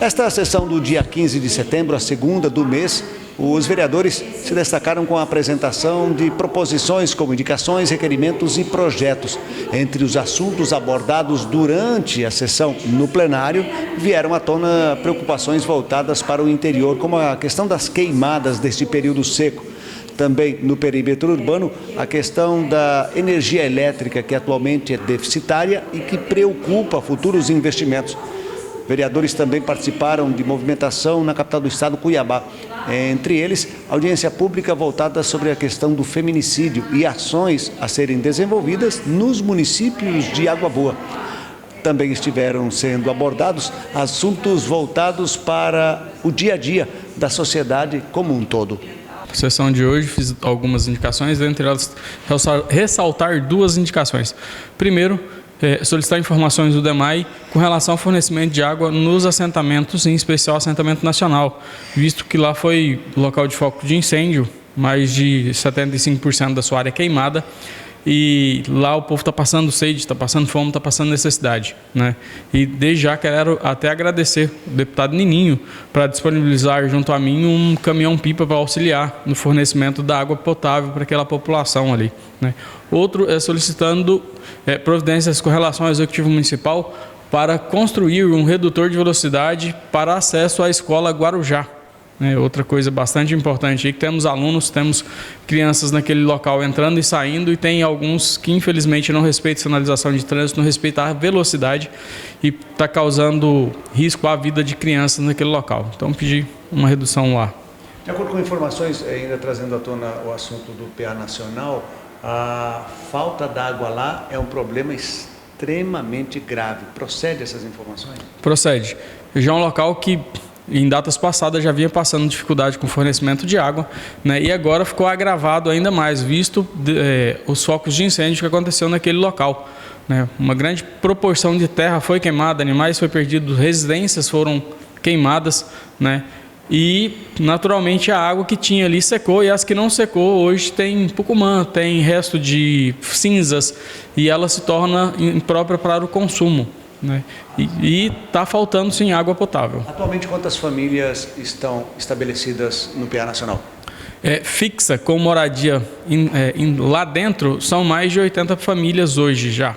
Esta sessão do dia 15 de setembro, a segunda do mês, os vereadores se destacaram com a apresentação de proposições, como indicações, requerimentos e projetos. Entre os assuntos abordados durante a sessão no plenário, vieram à tona preocupações voltadas para o interior, como a questão das queimadas deste período seco. Também no perímetro urbano, a questão da energia elétrica, que atualmente é deficitária e que preocupa futuros investimentos. Vereadores também participaram de movimentação na capital do estado, Cuiabá. Entre eles, audiência pública voltada sobre a questão do feminicídio e ações a serem desenvolvidas nos municípios de Água Boa. Também estiveram sendo abordados assuntos voltados para o dia a dia da sociedade como um todo. Na sessão de hoje fiz algumas indicações, entre elas ressaltar duas indicações. Primeiro, solicitar informações do DEMAI com relação ao fornecimento de água nos assentamentos, em especial assentamento nacional, visto que lá foi local de foco de incêndio, mais de 75% da sua área queimada, e lá o povo está passando sede, está passando fome, está passando necessidade, né? E desde já quero até agradecer o deputado Nininho para disponibilizar junto a mim um caminhão-pipa para auxiliar no fornecimento da água potável para aquela população ali, né? Outro é solicitando providências com relação ao Executivo Municipal para construir um redutor de velocidade para acesso à escola Guarujá. Outra coisa bastante importante é que temos alunos, temos crianças naquele local entrando e saindo, e tem alguns que infelizmente não respeitam a sinalização de trânsito, não respeitam a velocidade e está causando risco à vida de crianças naquele local. Então pedi uma redução lá. De acordo com informações, ainda trazendo à tona o assunto do PA Nacional, a falta d'água lá é um problema extremamente grave. Procede essas informações? Procede. Já é um local que em datas passadas já vinha passando dificuldade com o fornecimento de água, né? E agora ficou agravado ainda mais, visto os focos de incêndio que aconteceu naquele local, né? Uma grande proporção de terra foi queimada, animais foram perdidos, residências foram queimadas, né? E naturalmente a água que tinha ali secou, e as que não secou hoje tem pucumã, tem resto de cinzas, e ela se torna imprópria para o consumo, né? E está faltando sim água potável. Atualmente quantas famílias estão estabelecidas no PA Nacional? Fixa com moradia lá dentro são mais de 80 famílias hoje já,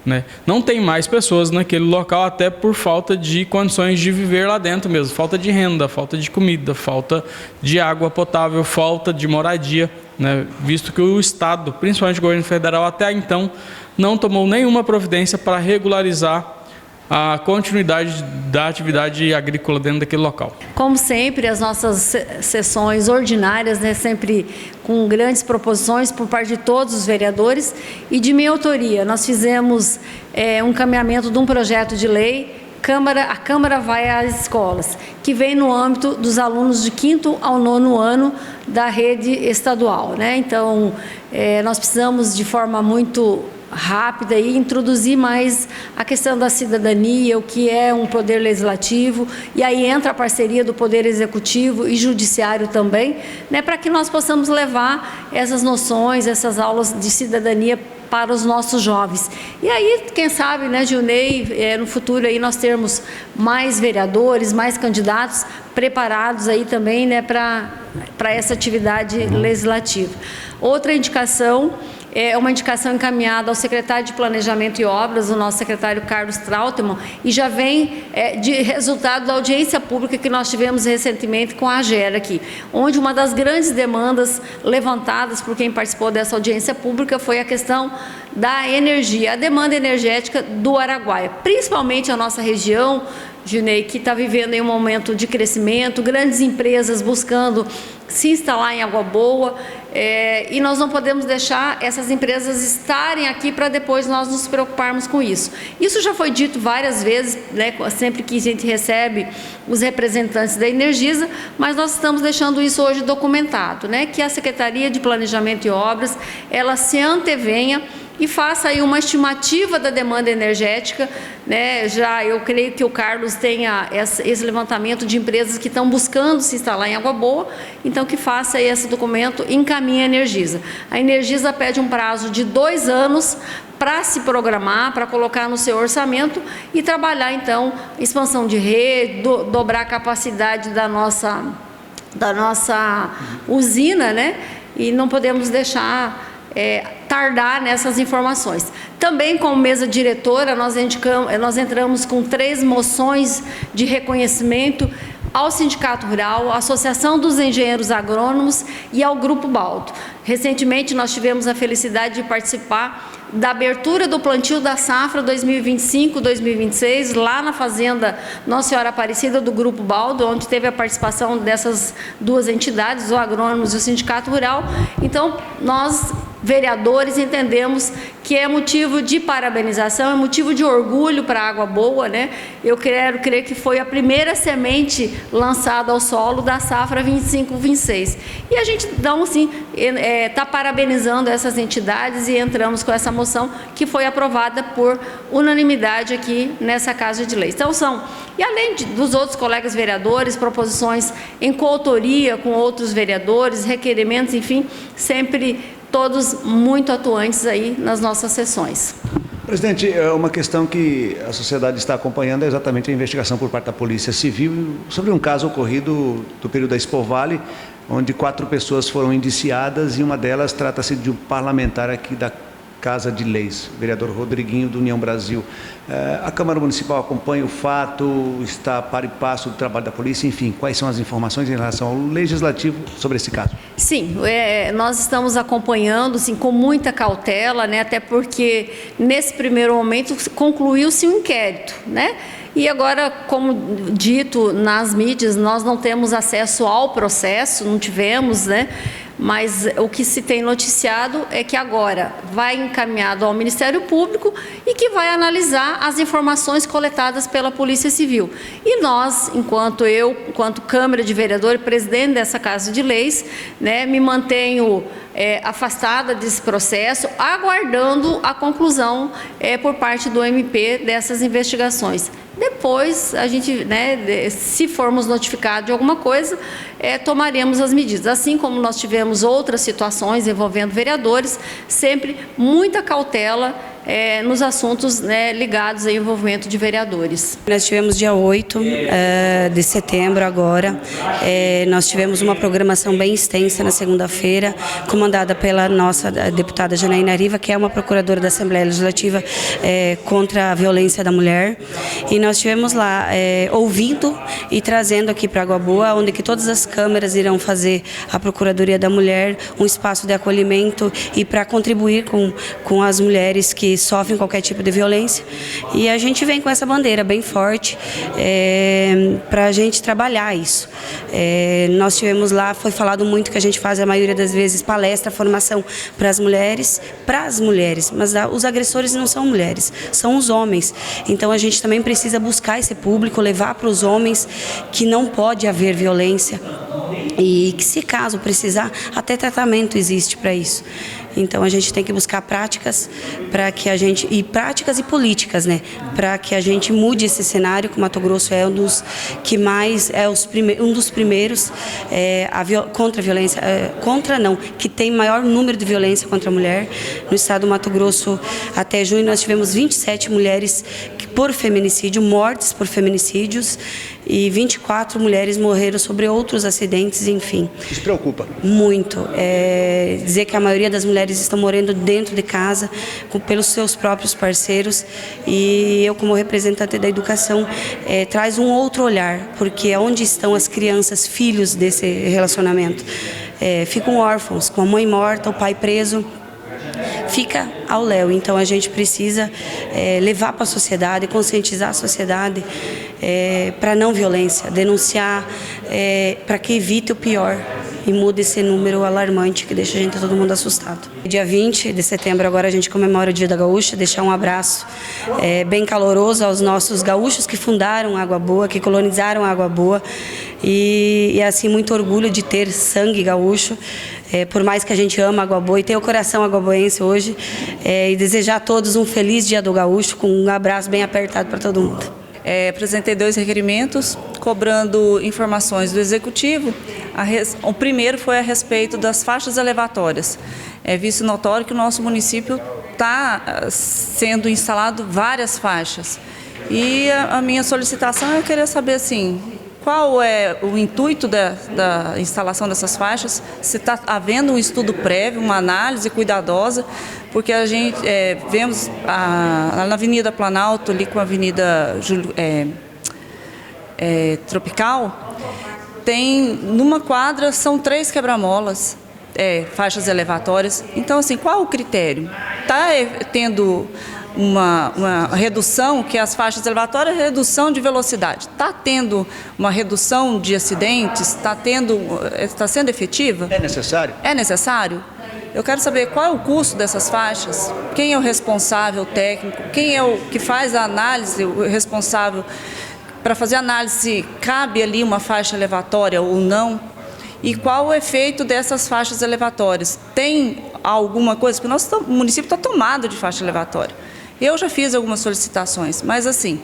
né? Não tem mais pessoas naquele local, até por falta de condições de viver lá dentro mesmo, falta de renda, falta de comida, falta de água potável, falta de moradia, né? Visto que o Estado, principalmente o governo federal, até então não tomou nenhuma providência para regularizar a continuidade da atividade agrícola dentro daquele local. Como sempre, as nossas sessões ordinárias, né, sempre com grandes proposições por parte de todos os vereadores, e de minha autoria. Nós fizemos um encaminhamento de um projeto de lei, a Câmara vai às escolas, que vem no âmbito dos alunos de 5º ao 9º ano da rede estadual, né? Então, nós precisamos de forma muito rápida e introduzir mais a questão da cidadania, o que é um poder legislativo, e aí entra a parceria do poder executivo e judiciário também, né, para que nós possamos levar essas noções, essas aulas de cidadania para os nossos jovens. E aí, quem sabe, né, Gilney, no futuro aí nós termos mais vereadores, mais candidatos preparados aí também, né, para essa atividade legislativa. Outra indicação é uma indicação encaminhada ao secretário de Planejamento e Obras, o nosso secretário Carlos Trautmann, e já vem de resultado da audiência pública que nós tivemos recentemente com a AGER aqui, onde uma das grandes demandas levantadas por quem participou dessa audiência pública foi a questão da energia, a demanda energética do Araguaia, principalmente a nossa região, Gilney, que está vivendo em um momento de crescimento, grandes empresas buscando se instalar em Água Boa, e nós não podemos deixar essas empresas estarem aqui para depois nós nos preocuparmos com isso. Isso já foi dito várias vezes, né, sempre que a gente recebe os representantes da Energisa, mas nós estamos deixando isso hoje documentado, né, que a Secretaria de Planejamento e Obras, ela se antevenha e faça aí uma estimativa da demanda energética, né? Já eu creio que o Carlos tenha esse levantamento de empresas que estão buscando se instalar em Água Boa, então que faça aí esse documento e encaminhe a Energisa. A Energisa pede um prazo de 2 anos para se programar, para colocar no seu orçamento e trabalhar, então, expansão de rede, dobrar a capacidade da nossa usina, né? E não podemos deixar tardar nessas informações. Também, como mesa diretora, nós entramos com 3 moções de reconhecimento ao Sindicato Rural, à Associação dos Engenheiros Agrônomos e ao Grupo Baldo. Recentemente, nós tivemos a felicidade de participar da abertura do plantio da safra 2025-2026, lá na fazenda Nossa Senhora Aparecida do Grupo Baldo, onde teve a participação dessas 2 entidades, os agrônomos e o Sindicato Rural. Então, nós, vereadores, entendemos que é motivo de parabenização, é motivo de orgulho para a Água Boa, né? Eu quero crer que foi a primeira semente lançada ao solo da safra 25-26. E a gente, então, assim, está parabenizando essas entidades e entramos com essa moção que foi aprovada por unanimidade aqui nessa Casa de Leis. Então, e além dos outros colegas vereadores, proposições em coautoria com outros vereadores, requerimentos, enfim, sempre todos muito atuantes aí nas nossas sessões. Presidente, uma questão que a sociedade está acompanhando é exatamente a investigação por parte da Polícia Civil sobre um caso ocorrido do período da Expo Vale, onde 4 pessoas foram indiciadas e uma delas trata-se de um parlamentar aqui da Casa de Leis, o vereador Rodriguinho, do União Brasil. A Câmara Municipal acompanha o fato, está par e passo do trabalho da polícia, enfim, quais são as informações em relação ao Legislativo sobre esse caso? Sim, nós estamos acompanhando, sim, com muita cautela, né, até porque nesse primeiro momento concluiu-se um inquérito, né? E agora, como dito nas mídias, nós não temos acesso ao processo, não tivemos, né? Mas o que se tem noticiado é que agora vai encaminhado ao Ministério Público e que vai analisar as informações coletadas pela Polícia Civil. E nós, enquanto Câmara de Vereadores e presidente dessa Casa de Leis, né, me mantenho afastada desse processo, aguardando a conclusão por parte do MP dessas investigações. Depois, a gente, né, se formos notificados de alguma coisa, tomaremos as medidas. Assim como nós tivemos outras situações envolvendo vereadores, sempre muita cautela nos assuntos, né, ligados ao envolvimento de vereadores. Nós tivemos dia 8 de setembro agora, nós tivemos uma programação bem extensa na segunda-feira, comandada pela nossa deputada Janaína Riva, que é uma procuradora da Assembleia Legislativa contra a violência da mulher, e nós estivemos lá ouvindo e trazendo aqui para Água Boa, onde que todas as câmaras irão fazer a Procuradoria da Mulher, um espaço de acolhimento e para contribuir com as mulheres que sofrem qualquer tipo de violência. E a gente vem com essa bandeira bem forte para a gente trabalhar isso. Nós tivemos lá, foi falado muito que a gente faz a maioria das vezes palestra, formação para as mulheres, mas os agressores não são mulheres, são os homens. Então a gente também precisa buscar esse público, levar para os homens que não pode haver violência e que, se caso precisar, até tratamento existe para isso. Então a gente tem que buscar práticas para que a gente, e práticas e políticas, né, para que a gente mude esse cenário, que o Mato Grosso é um dos que mais um dos primeiros contra a violência, que tem maior número de violência contra a mulher. No estado do Mato Grosso, até junho nós tivemos 27 mulheres por feminicídio, mortes por feminicídios, e 24 mulheres morreram sobre outros acidentes, enfim. Isso preocupa? Muito. Dizer que a maioria das mulheres estão morando dentro de casa, pelos seus próprios parceiros, e eu, como representante da educação, traz um outro olhar, porque é onde estão as crianças, filhos desse relacionamento. Ficam órfãos, com a mãe morta, o pai preso, fica ao léu. Então a gente precisa levar para a sociedade, conscientizar a sociedade para não violência, denunciar para que evite o pior e mude esse número alarmante que deixa todo mundo assustado. Dia 20 de setembro agora a gente comemora o Dia da Gaúcha, deixar um abraço bem caloroso aos nossos gaúchos que fundaram a Água Boa, que colonizaram a Água Boa, e assim, muito orgulho de ter sangue gaúcho. por mais que a gente ama Água Boa e tenha o coração aguaboense hoje, e desejar a todos um feliz Dia do Gaúcho, com um abraço bem apertado para todo mundo. Apresentei 2 requerimentos cobrando informações do Executivo. O primeiro foi a respeito das faixas elevatórias. É visto notório que o nosso município está sendo instalado várias faixas. E a minha solicitação é querer saber assim, qual é o intuito da instalação dessas faixas, se está havendo um estudo prévio, uma análise cuidadosa, porque a gente vemos na Avenida Planalto, ali com a Avenida Tropical, numa quadra são 3 quebra-molas, faixas elevatórias. Então, assim, qual o critério? Está tendo uma redução, que as faixas elevatórias, redução de velocidade. Está tendo uma redução de acidentes? Está sendo efetiva? É necessário? É necessário? Eu quero saber qual é o custo dessas faixas, quem é o responsável técnico, quem é o que faz a análise, o responsável para fazer a análise se cabe ali uma faixa elevatória ou não, e qual o efeito dessas faixas elevatórias. Tem alguma coisa, porque o nosso município está tomado de faixa elevatória. Eu já fiz algumas solicitações, mas assim,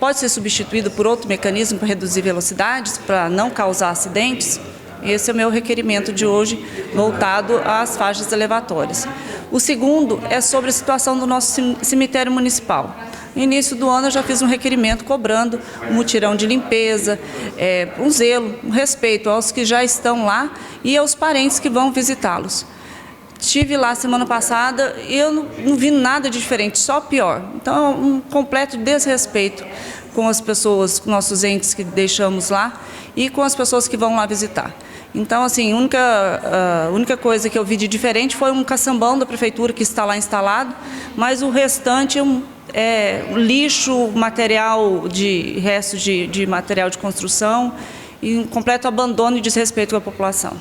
pode ser substituído por outro mecanismo para reduzir velocidades, para não causar acidentes? Esse é o meu requerimento de hoje, voltado às faixas elevatórias. O segundo é sobre a situação do nosso cemitério municipal. No início do ano eu já fiz um requerimento cobrando um mutirão de limpeza, um zelo, um respeito aos que já estão lá e aos parentes que vão visitá-los. Estive lá semana passada e eu não vi nada de diferente, só pior. Então, um completo desrespeito com as pessoas, com nossos entes que deixamos lá e com as pessoas que vão lá visitar. Então, assim, a única coisa que eu vi de diferente foi um caçambão da prefeitura que está lá instalado, mas o restante é lixo, restos de material de construção e um completo abandono e desrespeito com a população.